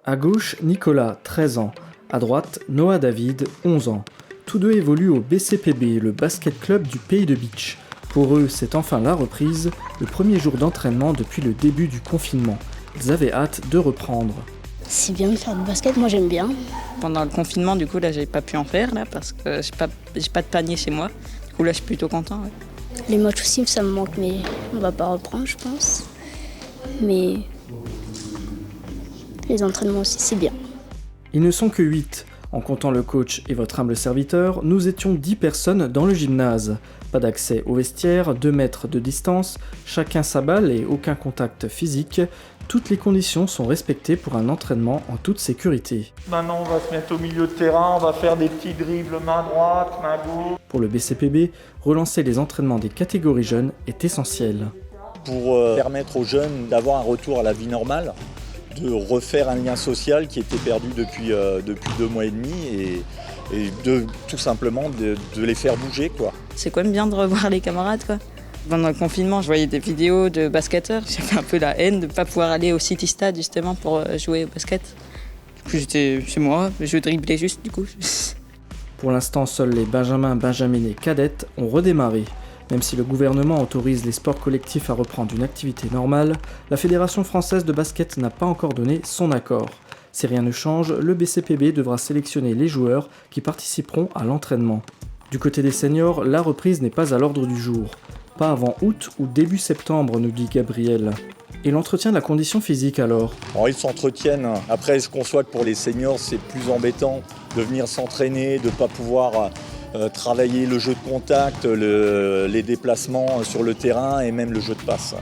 À gauche, Nicolas, 13 ans. À droite, Noah David, 11 ans. Tous deux évoluent au BCPB, le basket club du Pays de Bitche. Pour eux, c'est enfin la reprise, le premier jour d'entraînement depuis le début du confinement. Ils avaient hâte de reprendre. C'est bien de faire du basket, moi j'aime bien. Pendant le confinement, du coup, là, j'ai pas pu en faire, là, parce que j'ai pas de panier chez moi. Du coup, là, je suis plutôt content. Ouais. Les matchs aussi, ça me manque, mais on va pas reprendre, je pense. Mais les entraînements aussi, c'est bien. Ils ne sont que 8. En comptant le coach et votre humble serviteur, nous étions 10 personnes dans le gymnase. Pas d'accès au vestiaire, 2 mètres de distance, chacun sa balle et aucun contact physique. Toutes les conditions sont respectées pour un entraînement en toute sécurité. Maintenant, on va se mettre au milieu de terrain, on va faire des petits dribbles main droite, main gauche. Pour le BCPB, relancer les entraînements des catégories jeunes est essentiel. Pour permettre aux jeunes d'avoir un retour à la vie normale, de refaire un lien social qui était perdu depuis 2 mois et demi et de tout simplement de les faire bouger, quoi. C'est quand même bien de revoir les camarades, quoi. Pendant le confinement, je voyais des vidéos de basketteurs. J'avais un peu la haine de ne pas pouvoir aller au City Stade justement pour jouer au basket. Du coup, j'étais chez moi, je driblais juste du coup. Pour l'instant, seuls les benjamins, benjamines et cadettes ont redémarré. Même si le gouvernement autorise les sports collectifs à reprendre une activité normale, la Fédération française de basket n'a pas encore donné son accord. Si rien ne change, le BCPB devra sélectionner les joueurs qui participeront à l'entraînement. Du côté des seniors, la reprise n'est pas à l'ordre du jour. Pas avant août ou début septembre, nous dit Gabriel. Et l'entretien de la condition physique alors ? Alors ils s'entretiennent. Après, je conçois que pour les seniors, c'est plus embêtant de venir s'entraîner, de ne pas pouvoir travailler le jeu de contact, les déplacements sur le terrain et même le jeu de passe.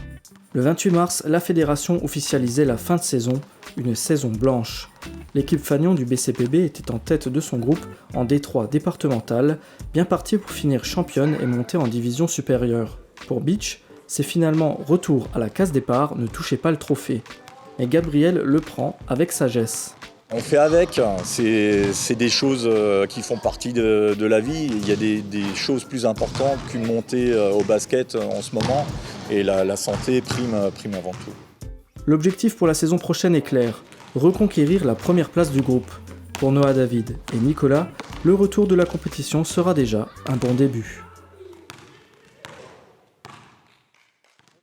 Le 28 mars, la fédération officialisait la fin de saison, une saison blanche. L'équipe Fagnon du BCPB était en tête de son groupe en D3 départemental, bien partie pour finir championne et monter en division supérieure. Pour Bitche, c'est finalement retour à la case départ, ne touchez pas le trophée. Mais Gabriel le prend avec sagesse. On fait avec, c'est des choses qui font partie de la vie. Il y a des choses plus importantes qu'une montée au basket en ce moment. Et la santé prime avant tout. L'objectif pour la saison prochaine est clair, reconquérir la première place du groupe. Pour Noah David et Nicolas, le retour de la compétition sera déjà un bon début.